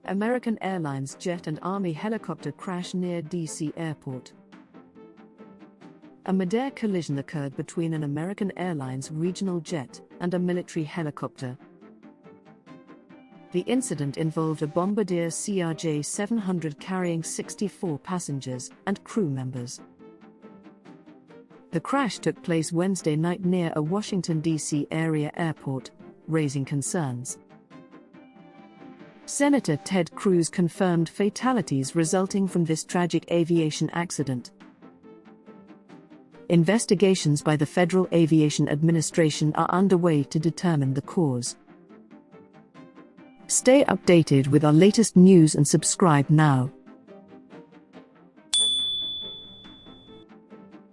American Airlines jet and Army helicopter crash near D.C. airport. A mid-air collision occurred between an American Airlines regional jet and a military helicopter. The incident involved a Bombardier CRJ-700 carrying 64 passengers and crew members. The crash took place Wednesday night near a Washington, D.C. area airport, raising concerns. Senator Ted Cruz confirmed fatalities resulting from this tragic aviation accident. Investigations by the Federal Aviation Administration are underway to determine the cause. Stay updated with our latest news and subscribe now.